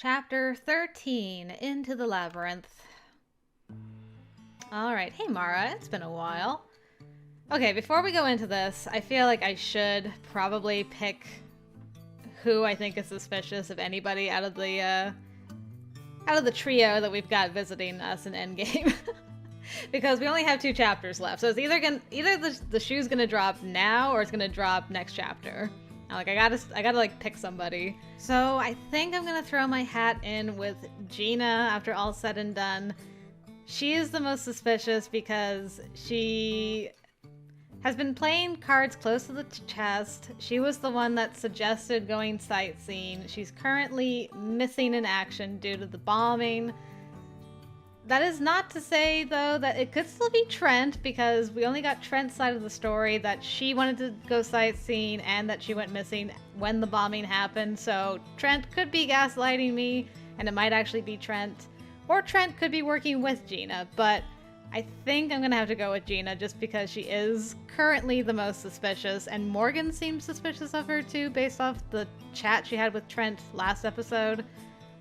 Chapter 13, Into the Labyrinth. Alright, hey Mara, it's been a while. Okay, before we go into this, I feel like I should probably pick who I think is suspicious of anybody out of the trio that we've got visiting us in Endgame. Because we only have 2 chapters left, so it's either the shoe's gonna drop now or it's gonna drop next chapter. I gotta like pick somebody. So I think I'm gonna throw my hat in with Gina after all's said and done. She is the most suspicious because she has been playing cards close to the chest. She was the one that suggested going sightseeing. She's currently missing in action due to the bombing. That is not to say, though, that it could still be Trent, because we only got Trent's side of the story, that she wanted to go sightseeing and that she went missing when the bombing happened. So Trent could be gaslighting me, and it might actually be Trent. Or Trent could be working with Gina, but I think I'm going to have to go with Gina just because she is currently the most suspicious, and Morgan seems suspicious of her too, based off the chat she had with Trent last episode.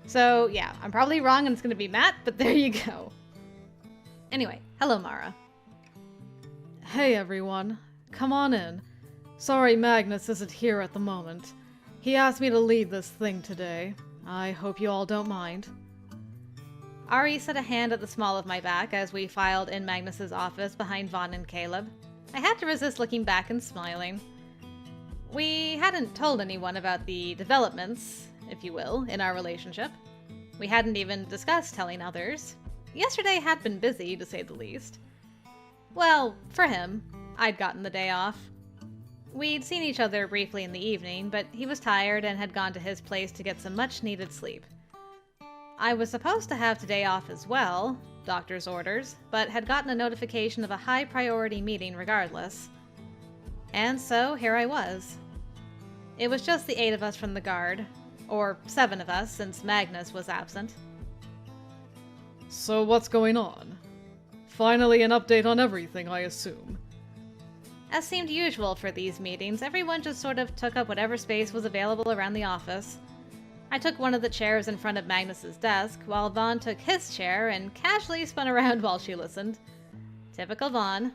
So yeah, I'm probably wrong and it's gonna be Matt, but there you go. Anyway, hello Mara. Hey everyone, come on in. Sorry Magnus isn't here at the moment. He asked me to lead this thing today. I hope you all don't mind. Ari set a hand at the small of my back as we filed in Magnus's office behind Vaughn and Caleb. I had to resist looking back and smiling. We hadn't told anyone about the developments, if you will, in our relationship. We hadn't even discussed telling others. Yesterday had been busy, to say the least. Well, for him, I'd gotten the day off. We'd seen each other briefly in the evening, but he was tired and had gone to his place to get some much-needed sleep. I was supposed to have today off as well, doctor's orders, but had gotten a notification of a high-priority meeting regardless. And so, here I was. It was just the 8 of us from the guard, or 7 of us, since Magnus was absent. So what's going on? Finally an update on everything, I assume. As seemed usual for these meetings, everyone just sort of took up whatever space was available around the office. I took one of the chairs in front of Magnus's desk, while Vaughn took his chair and casually spun around while she listened. Typical Vaughn.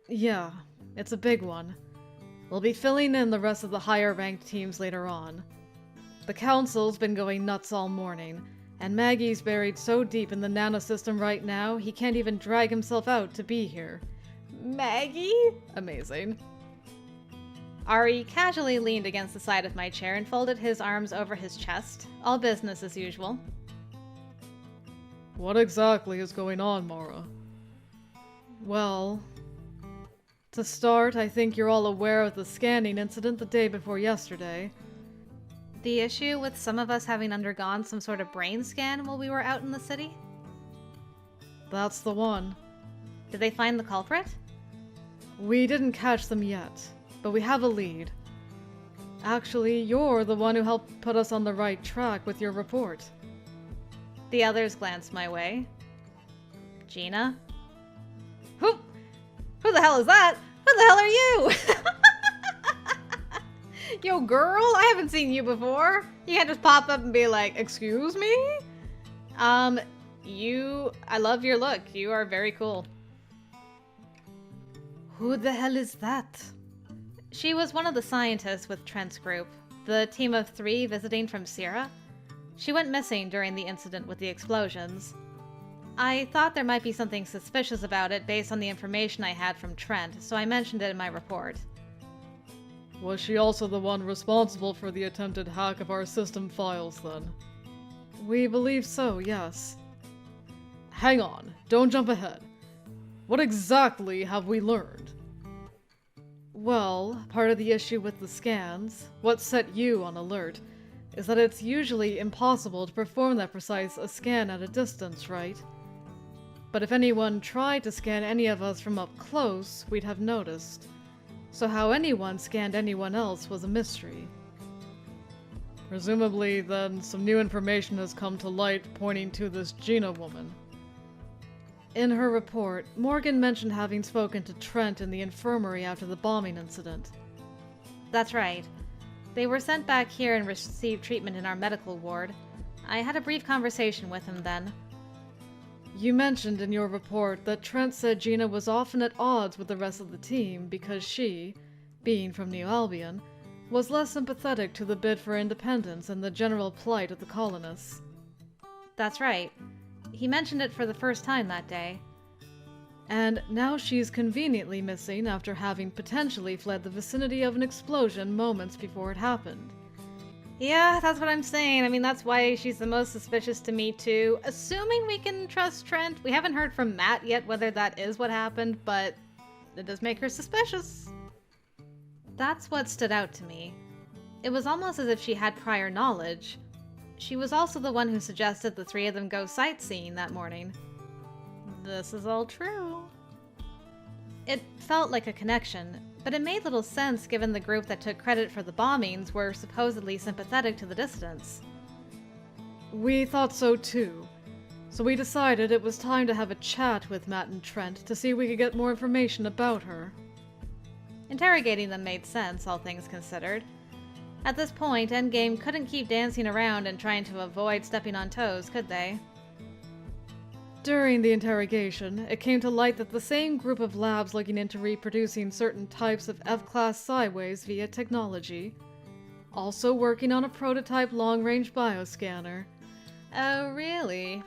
Yeah, it's a big one. We'll be filling in the rest of the higher-ranked teams later on. The council's been going nuts all morning, and Maggie's buried so deep in the nanosystem right now, he can't even drag himself out to be here. Maggie? Amazing. Ari casually leaned against the side of my chair and folded his arms over his chest. All business as usual. What exactly is going on, Mara? Well, to start, I think you're all aware of the scanning incident the day before yesterday. The issue with some of us having undergone some sort of brain scan while we were out in the city? That's the one. Did they find the culprit? We didn't catch them yet, but we have a lead. Actually, you're the one who helped put us on the right track with your report. The others glanced my way. Gina? Who the hell is that? Who the hell are you? Yo, girl, I haven't seen you before. You can't just pop up and be like, excuse me? I love your look. You are very cool. Who the hell is that? She was one of the scientists with Trent's group, the team of 3 visiting from Sierra. She went missing during the incident with the explosions. I thought there might be something suspicious about it based on the information I had from Trent, so I mentioned it in my report. Was she also the one responsible for the attempted hack of our system files, then? We believe so, yes. Hang on, don't jump ahead. What exactly have we learned? Well, part of the issue with the scans, what set you on alert, is that it's usually impossible to perform that precise a scan at a distance, right? But if anyone tried to scan any of us from up close, we'd have noticed. So how anyone scanned anyone else was a mystery. Presumably, then, some new information has come to light pointing to this Gina woman. In her report, Morgan mentioned having spoken to Trent in the infirmary after the bombing incident. That's right. They were sent back here and received treatment in our medical ward. I had a brief conversation with him then. You mentioned in your report that Trent said Gina was often at odds with the rest of the team because she, being from New Albion, was less sympathetic to the bid for independence and the general plight of the colonists. That's right. He mentioned it for the first time that day. And now she's conveniently missing after having potentially fled the vicinity of an explosion moments before it happened. Yeah, that's what I'm saying. I mean, that's why she's the most suspicious to me, too. Assuming we can trust Trent. We haven't heard from Matt yet whether that is what happened, but it does make her suspicious. That's what stood out to me. It was almost as if she had prior knowledge. She was also the one who suggested the three of them go sightseeing that morning. This is all true. It felt like a connection, but it made little sense given the group that took credit for the bombings were supposedly sympathetic to the dissidents. We thought so too. So we decided it was time to have a chat with Matt and Trent to see if we could get more information about her. Interrogating them made sense, all things considered. At this point, Endgame couldn't keep dancing around and trying to avoid stepping on toes, could they? During the interrogation, it came to light that the same group of labs looking into reproducing certain types of F-class Psyways via technology, also working on a prototype long-range bioscanner. Oh, really?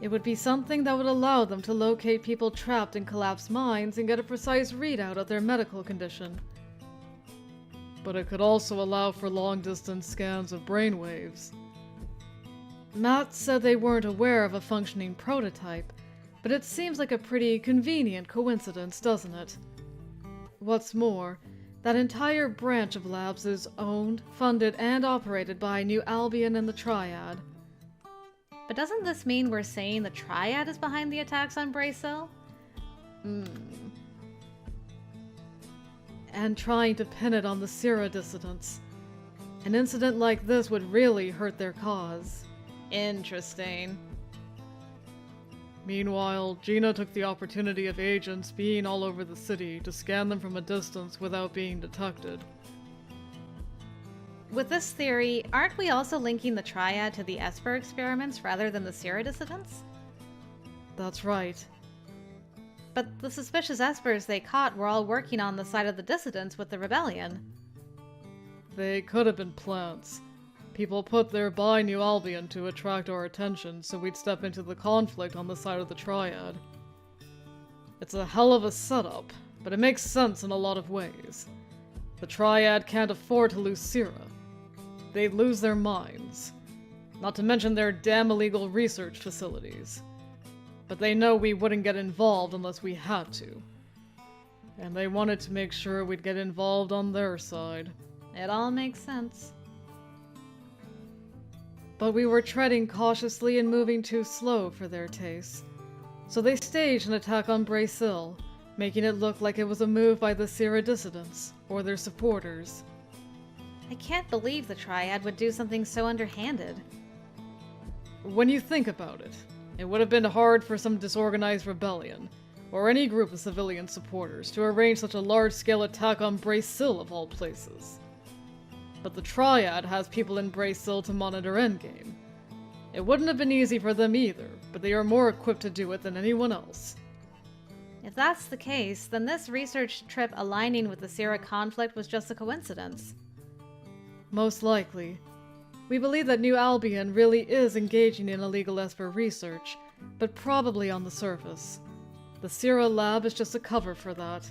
It would be something that would allow them to locate people trapped in collapsed mines and get a precise readout of their medical condition. But it could also allow for long-distance scans of brainwaves. Matt said they weren't aware of a functioning prototype, but it seems like a pretty convenient coincidence, doesn't it? What's more, that entire branch of labs is owned, funded, and operated by New Albion and the Triad. But doesn't this mean we're saying the Triad is behind the attacks on Bracel? And trying to pin it on the Syrah dissidents. An incident like this would really hurt their cause. Interesting. Meanwhile, Gina took the opportunity of agents being all over the city to scan them from a distance without being detected. With this theory, aren't we also linking the Triad to the Esper experiments rather than the Syrah dissidents? That's right. But the suspicious Espers they caught were all working on the side of the dissidents with the rebellion. They could have been plants. People put there by New Albion to attract our attention so we'd step into the conflict on the side of the Triad. It's a hell of a setup, but it makes sense in a lot of ways. The Triad can't afford to lose Syrah. They'd lose their minds. Not to mention their damn illegal research facilities. But they know we wouldn't get involved unless we had to. And they wanted to make sure we'd get involved on their side. It all makes sense. But we were treading cautiously and moving too slow for their tastes. So they staged an attack on Bracel, making it look like it was a move by the Syrah dissidents, or their supporters. I can't believe the Triad would do something so underhanded. When you think about it, it would have been hard for some disorganized rebellion, or any group of civilian supporters, to arrange such a large-scale attack on Bracel of all places. But the Triad has people in Bracel to monitor Endgame. It wouldn't have been easy for them either, but they are more equipped to do it than anyone else. If that's the case, then this research trip aligning with the Syrah conflict was just a coincidence. Most likely. We believe that New Albion really is engaging in illegal Esper research, but probably on the surface. The Syrah lab is just a cover for that.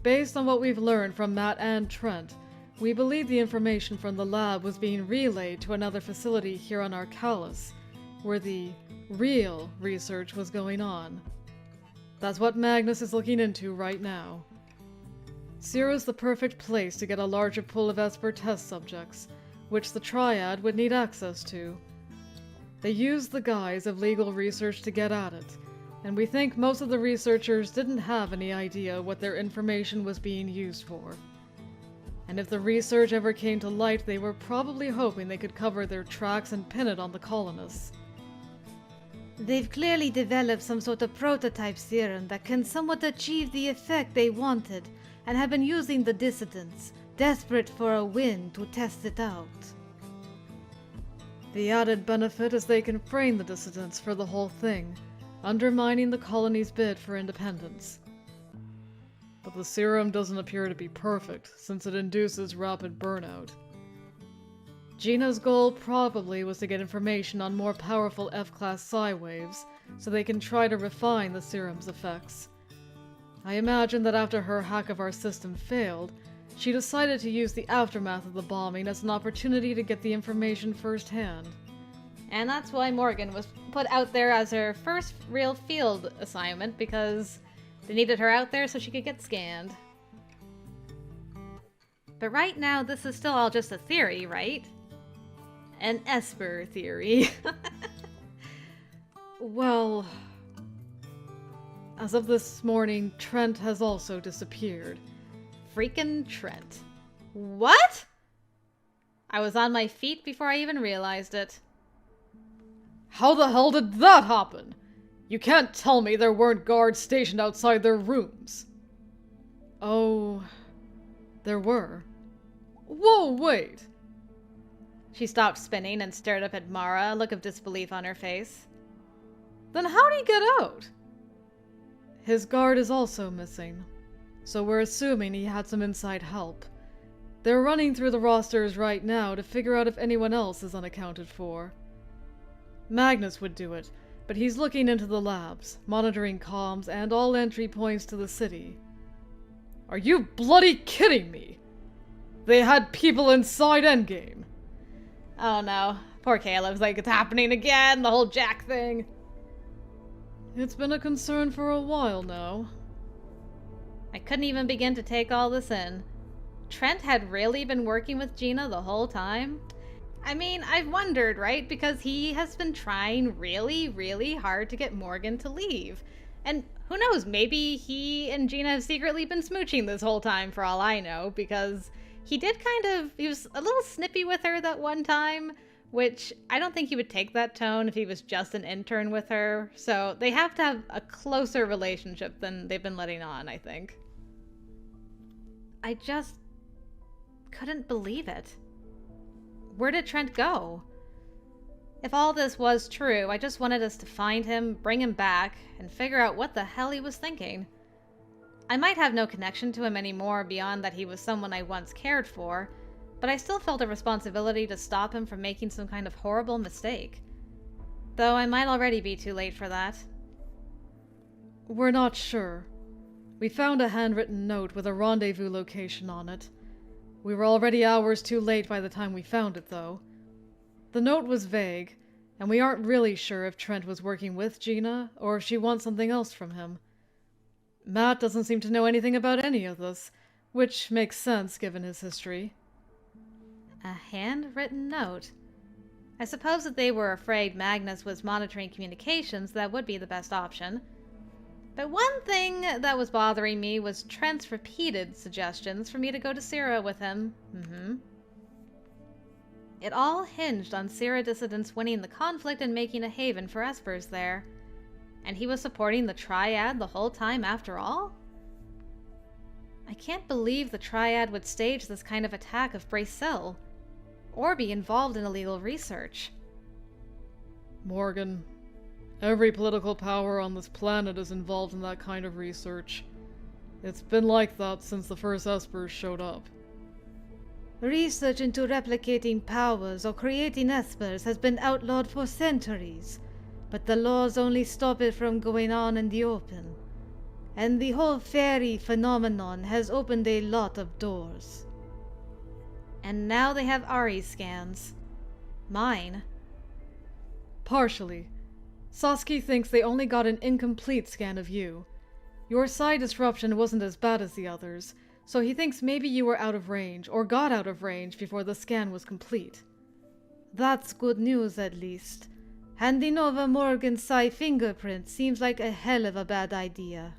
Based on what we've learned from Matt and Trent, we believe the information from the lab was being relayed to another facility here on Arcalis, where the real research was going on. That's what Magnus is looking into right now. Syrah's the perfect place to get a larger pool of Esper test subjects, which the Triad would need access to. They used the guise of legal research to get at it, and we think most of the researchers didn't have any idea what their information was being used for. And if the research ever came to light, they were probably hoping they could cover their tracks and pin it on the colonists. They've clearly developed some sort of prototype serum that can somewhat achieve the effect they wanted, and have been using the dissidents, desperate for a win to test it out. The added benefit is they can frame the dissidents for the whole thing, undermining the colony's bid for independence. But the serum doesn't appear to be perfect, since it induces rapid burnout. Gina's goal probably was to get information on more powerful F-class psi waves, so they can try to refine the serum's effects. I imagine that after her hack of our system failed, she decided to use the aftermath of the bombing as an opportunity to get the information firsthand. And that's why Morgan was put out there as her first real field assignment, because they needed her out there so she could get scanned. But right now, this is still all just a theory, right? An Esper theory. Well, as of this morning, Trent has also disappeared. Freaking Trent. What? I was on my feet before I even realized it. How the hell did that happen? You can't tell me there weren't guards stationed outside their rooms. Oh, there were. Whoa, wait! She stopped spinning and stared up at Mara, a look of disbelief on her face. Then how'd he get out? His guard is also missing, so we're assuming he had some inside help. They're running through the rosters right now to figure out if anyone else is unaccounted for. Magnus would do it, but he's looking into the labs, monitoring comms and all entry points to the city. Are you bloody kidding me? They had people inside Endgame. Oh no. Poor Caleb's like, it's happening again, the whole Jack thing. It's been a concern for a while now. I couldn't even begin to take all this in. Trent had really been working with Gina the whole time? I mean, I've wondered, right? Because he has been trying really, really hard to get Morgan to leave. And who knows, maybe he and Gina have secretly been smooching this whole time for all I know, because he was a little snippy with her that one time, which I don't think he would take that tone if he was just an intern with her. So they have to have a closer relationship than they've been letting on, I think. I just couldn't believe it. Where did Trent go? If all this was true, I just wanted us to find him, bring him back, and figure out what the hell he was thinking. I might have no connection to him anymore beyond that he was someone I once cared for, but I still felt a responsibility to stop him from making some kind of horrible mistake. Though I might already be too late for that. We're not sure. We found a handwritten note with a rendezvous location on it. We were already hours too late by the time we found it, though. The note was vague, and we aren't really sure if Trent was working with Gina, or if she wants something else from him. Matt doesn't seem to know anything about any of this, which makes sense given his history. A handwritten note? I suppose that they were afraid Magnus was monitoring communications, that would be the best option. But one thing that was bothering me was Trent's repeated suggestions for me to go to Syrah with him. It all hinged on Syrah dissidents winning the conflict and making a haven for Espers there. And he was supporting the Triad the whole time after all? I can't believe the Triad would stage this kind of attack of Bracel, or be involved in illegal research. Morgan, every political power on this planet is involved in that kind of research. It's been like that since the first Espers showed up. Research into replicating powers or creating Espers has been outlawed for centuries, but the laws only stop it from going on in the open. And the whole fairy phenomenon has opened a lot of doors. And now they have ARI scans. Mine. Partially. Saskia thinks they only got an incomplete scan of you. Your psi disruption wasn't as bad as the others, so he thinks maybe you were out of range, or got out of range before the scan was complete. That's good news, at least. Handing over Morgan's psi fingerprint seems like a hell of a bad idea.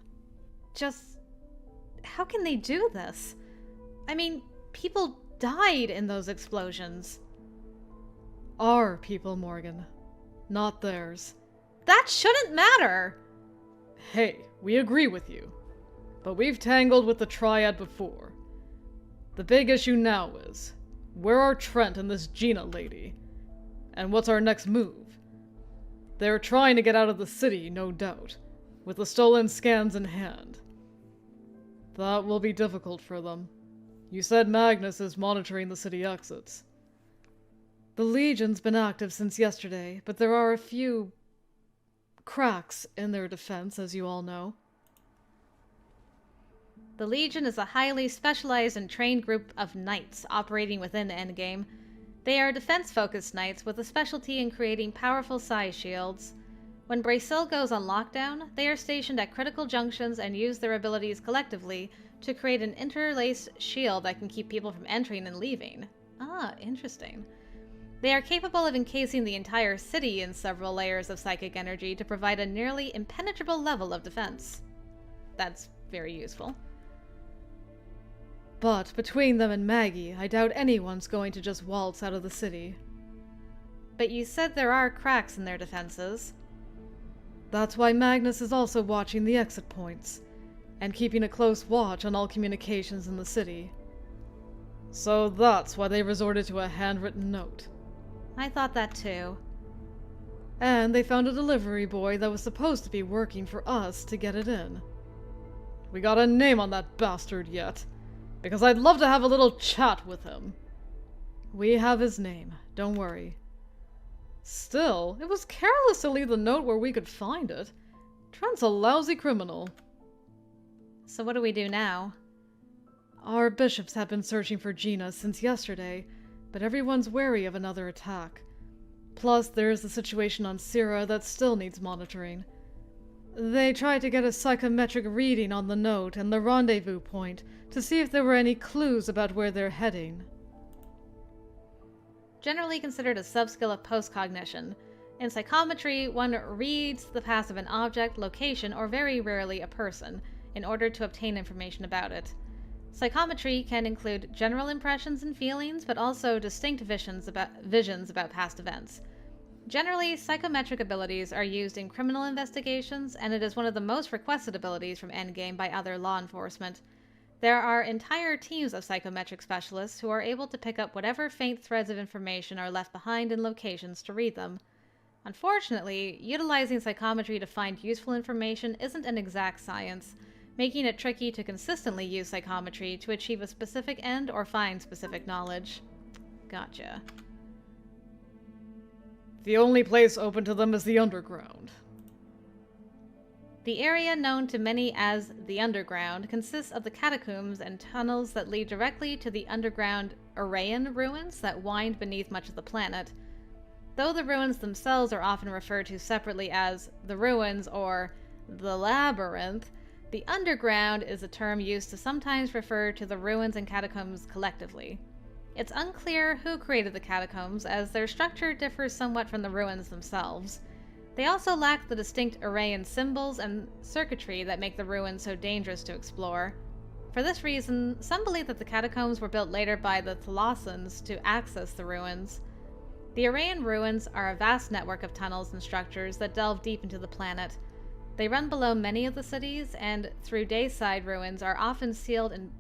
Just... how can they do this? I mean, people died in those explosions. Our people, Morgan. Not theirs. That shouldn't matter! Hey, we agree with you. But we've tangled with the Triad before. The big issue now is, where are Trent and this Gina lady? And what's our next move? They're trying to get out of the city, no doubt, with the stolen scans in hand. That will be difficult for them. You said Magnus is monitoring the city exits. The Legion's been active since yesterday, but there are a few cracks in their defense, as you all know. The Legion is a highly specialized and trained group of knights operating within Endgame. They are defense-focused knights with a specialty in creating powerful psi shields. When Brasil goes on lockdown, they are stationed at critical junctions and use their abilities collectively to create an interlaced shield that can keep people from entering and leaving. Ah, interesting. They are capable of encasing the entire city in several layers of psychic energy to provide a nearly impenetrable level of defense. That's very useful. But between them and Maggie, I doubt anyone's going to just waltz out of the city. But you said there are cracks in their defenses. That's why Magnus is also watching the exit points, and keeping a close watch on all communications in the city. So that's why they resorted to a handwritten note. I thought that too. And they found a delivery boy that was supposed to be working for us to get it in. We got a name on that bastard yet, because I'd love to have a little chat with him. We have his name, don't worry. Still, it was careless to leave the note where we could find it. Trent's a lousy criminal. So what do we do now? Our bishops have been searching for Gina since yesterday, but everyone's wary of another attack. Plus, there's the situation on Syrah that still needs monitoring. They tried to get a psychometric reading on the note and the rendezvous point to see if there were any clues about where they're heading. Generally considered a subskill of postcognition. In psychometry, one reads the past of an object, location, or very rarely a person, in order to obtain information about it. Psychometry can include general impressions and feelings, but also distinct visions about past events. Generally, psychometric abilities are used in criminal investigations, and it is one of the most requested abilities from Endgame by other law enforcement. There are entire teams of psychometric specialists who are able to pick up whatever faint threads of information are left behind in locations to read them. Unfortunately, utilizing psychometry to find useful information isn't an exact science, making it tricky to consistently use psychometry to achieve a specific end or find specific knowledge. Gotcha. The only place open to them is the underground. The area known to many as the Underground consists of the catacombs and tunnels that lead directly to the underground Aryan ruins that wind beneath much of the planet. Though the ruins themselves are often referred to separately as the ruins or the Labyrinth, the Underground is a term used to sometimes refer to the ruins and catacombs collectively. It's unclear who created the catacombs, as their structure differs somewhat from the ruins themselves. They also lack the distinct Aryan symbols and circuitry that make the ruins so dangerous to explore. For this reason, some believe that the catacombs were built later by the Thalassans to access the ruins. The Aryan ruins are a vast network of tunnels and structures that delve deep into the planet. They run below many of the cities, and though dayside ruins are often sealed and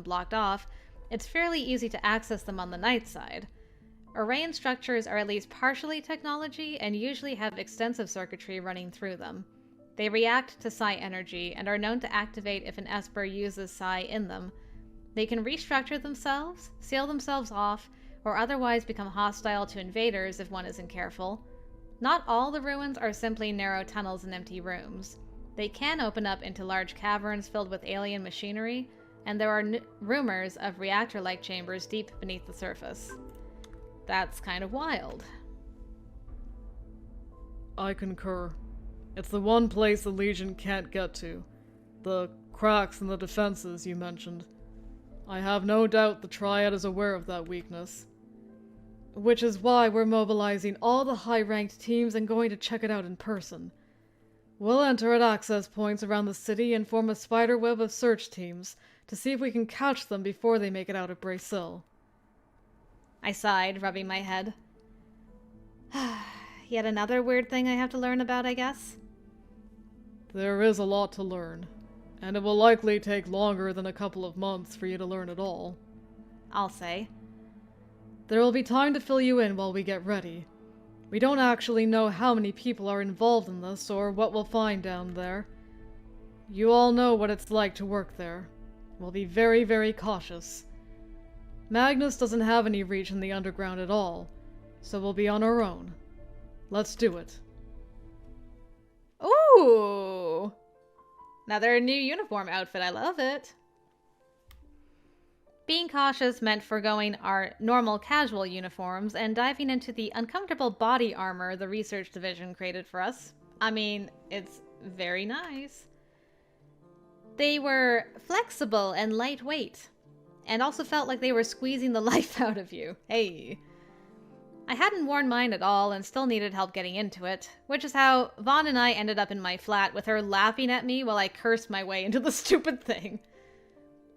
blocked off, it's fairly easy to access them on the night side. Arrayan structures are at least partially technology and usually have extensive circuitry running through them. They react to psi energy and are known to activate if an Esper uses psi in them. They can restructure themselves, seal themselves off, or otherwise become hostile to invaders if one isn't careful. Not all the ruins are simply narrow tunnels and empty rooms. They can open up into large caverns filled with alien machinery, and there are rumors of reactor-like chambers deep beneath the surface. That's kind of wild. I concur. It's the one place the Legion can't get to. The cracks in the defenses you mentioned. I have no doubt the Triad is aware of that weakness. Which is why we're mobilizing all the high-ranked teams and going to check it out in person. We'll enter at access points around the city and form a spiderweb of search teams to see if we can catch them before they make it out of Brasil. I sighed, rubbing my head. Yet another weird thing I have to learn about, I guess? There is a lot to learn, And it will likely take longer than a couple of months for you to learn it all. I'll say. There will be time to fill you in while we get ready. We don't actually know how many people are involved in this or what we'll find down there. You all know what it's like to work there. We'll be very, very cautious. Magnus doesn't have any reach in the underground at all, so we'll be on our own. Let's do it. Ooh! Another new uniform outfit, I love it. Being cautious meant forgoing our normal casual uniforms and diving into the uncomfortable body armor the research division created for us. I mean, it's very nice. They were flexible and lightweight, and also felt like they were squeezing the life out of you. Hey. I hadn't worn mine at all and still needed help getting into it, which is how Vaughn and I ended up in my flat with her laughing at me while I cursed my way into the stupid thing.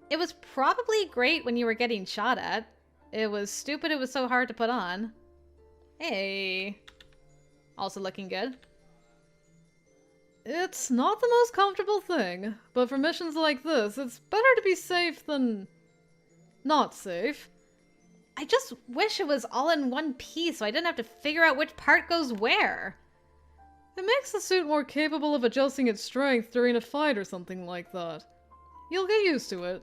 It was probably great when you were getting shot at. It was stupid it was so hard to put on. Hey. Also looking good. It's not the most comfortable thing, but for missions like this, it's better to be safe than not safe. I just wish it was all in one piece so I didn't have to figure out which part goes where. It makes the suit more capable of adjusting its strength during a fight or something like that. You'll get used to it.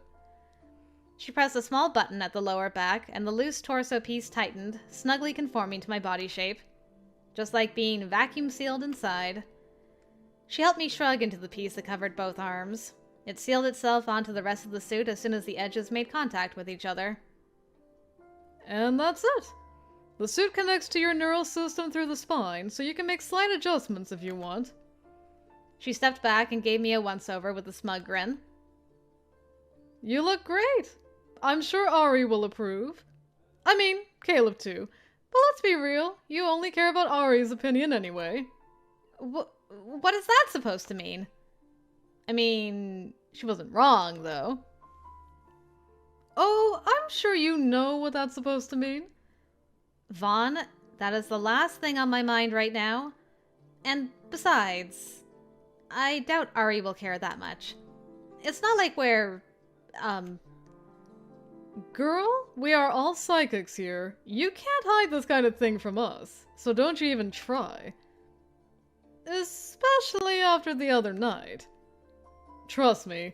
She pressed a small button at the lower back, and the loose torso piece tightened, snugly conforming to my body shape. Just like being vacuum sealed inside. She helped me shrug into the piece that covered both arms. It sealed itself onto the rest of the suit as soon as the edges made contact with each other. And that's it. The suit connects to your neural system through the spine, so you can make slight adjustments if you want. She stepped back and gave me a once-over with a smug grin. You look great. I'm sure Ari will approve. I mean, Caleb too. But let's be real, you only care about Ari's opinion anyway. What is that supposed to mean? I mean, she wasn't wrong, though. Oh, I'm sure you know what that's supposed to mean. Vaughn, that is the last thing on my mind right now. And besides, I doubt Ari will care that much. It's not like we're, Girl, we are all psychics here. You can't hide this kind of thing from us, so don't you even try. Especially after the other night. Trust me,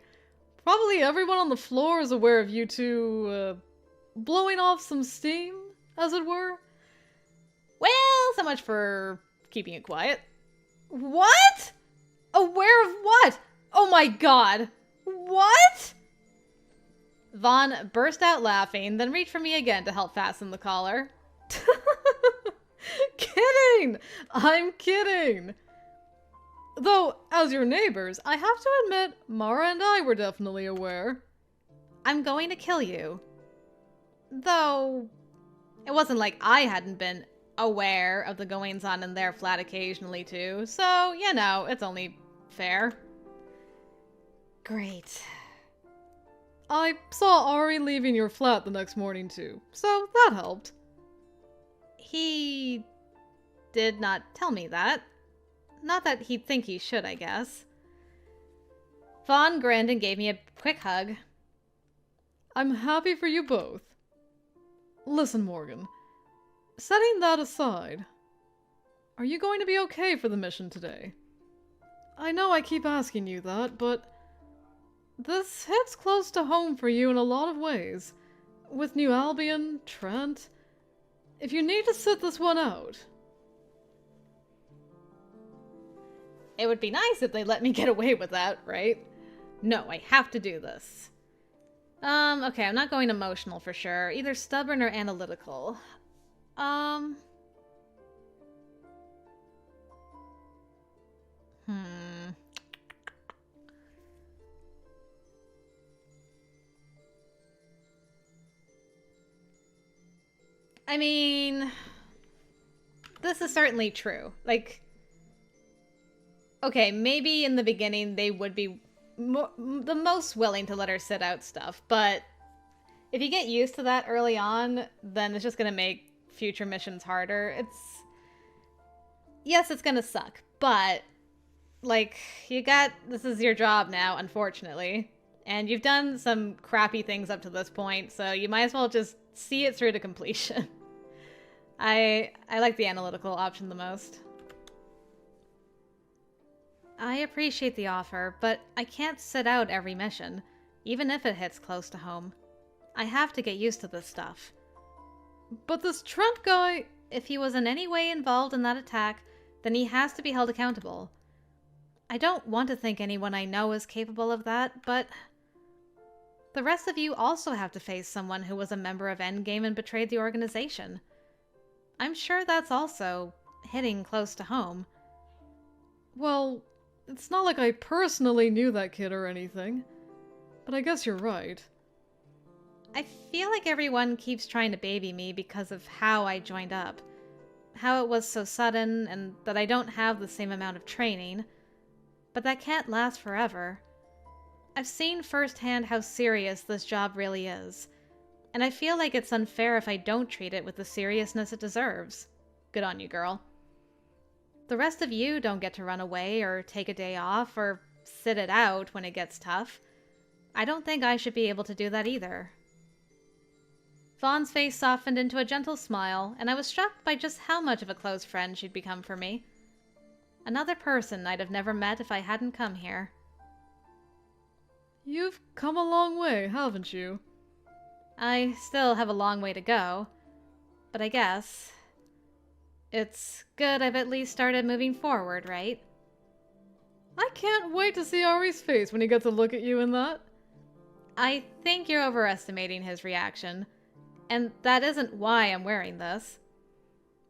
probably everyone on the floor is aware of you two, blowing off some steam, as it were. Well, so much for keeping it quiet. What? Aware of what? Oh my god. What? Vaughn burst out laughing, then reached for me again to help fasten the collar. Kidding! I'm kidding! Though, as your neighbors, I have to admit, Mara and I were definitely aware. I'm going to kill you. Though, it wasn't like I hadn't been aware of the goings-on in their flat occasionally too, so, you know, it's only fair. Great. I saw Ari leaving your flat the next morning too, so that helped. He did not tell me that. Not that he'd think he should, I guess. Vaughn grinned and gave me a quick hug. I'm happy for you both. Listen, Morgan. Setting that aside, are you going to be okay for the mission today? I know I keep asking you that, but this hits close to home for you in a lot of ways. With New Albion, Trent. If you need to sit this one out. It would be nice if they let me get away with that, right? No, I have to do this. Okay, I'm not going emotional for sure. Either stubborn or analytical. I mean, this is certainly true. Like, okay, maybe in the beginning they would be the most willing to let her sit out stuff, but if you get used to that early on, then it's just gonna make future missions harder. Yes, it's gonna suck, but like, this is your job now, unfortunately. And you've done some crappy things up to this point, so you might as well just see it through to completion. I like the analytical option the most. I appreciate the offer, but I can't sit out every mission, even if it hits close to home. I have to get used to this stuff. But this Trent guy... If he was in any way involved in that attack, then he has to be held accountable. I don't want to think anyone I know is capable of that, but... The rest of you also have to face someone who was a member of Endgame and betrayed the organization. I'm sure that's also hitting close to home. Well, it's not like I personally knew that kid or anything. But I guess you're right. I feel like everyone keeps trying to baby me because of how I joined up. How it was so sudden, and that I don't have the same amount of training. But that can't last forever. I've seen firsthand how serious this job really is, and I feel like it's unfair if I don't treat it with the seriousness it deserves. Good on you, girl. The rest of you don't get to run away or take a day off or sit it out when it gets tough. I don't think I should be able to do that either. Vaughn's face softened into a gentle smile, and I was struck by just how much of a close friend she'd become for me. Another person I'd have never met if I hadn't come here. You've come a long way, haven't you? I still have a long way to go, but I guess it's good I've at least started moving forward, right? I can't wait to see Ari's face when he gets a look at you in that. I think you're overestimating his reaction, and that isn't why I'm wearing this.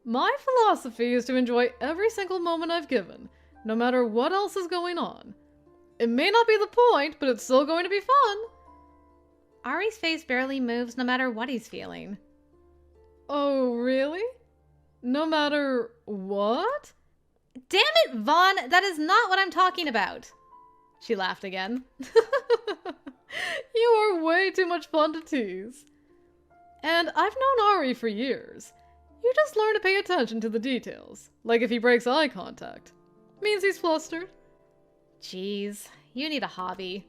My philosophy is to enjoy every single moment I've given, no matter what else is going on. It may not be the point, but it's still going to be fun. Ari's face barely moves no matter what he's feeling. Oh, really? No matter what? Damn it, Vaughn! That is not what I'm talking about! She laughed again. You are way too much fun to tease. And I've known Ari for years. You just learn to pay attention to the details. Like if he breaks eye contact. Means he's flustered. Jeez, you need a hobby.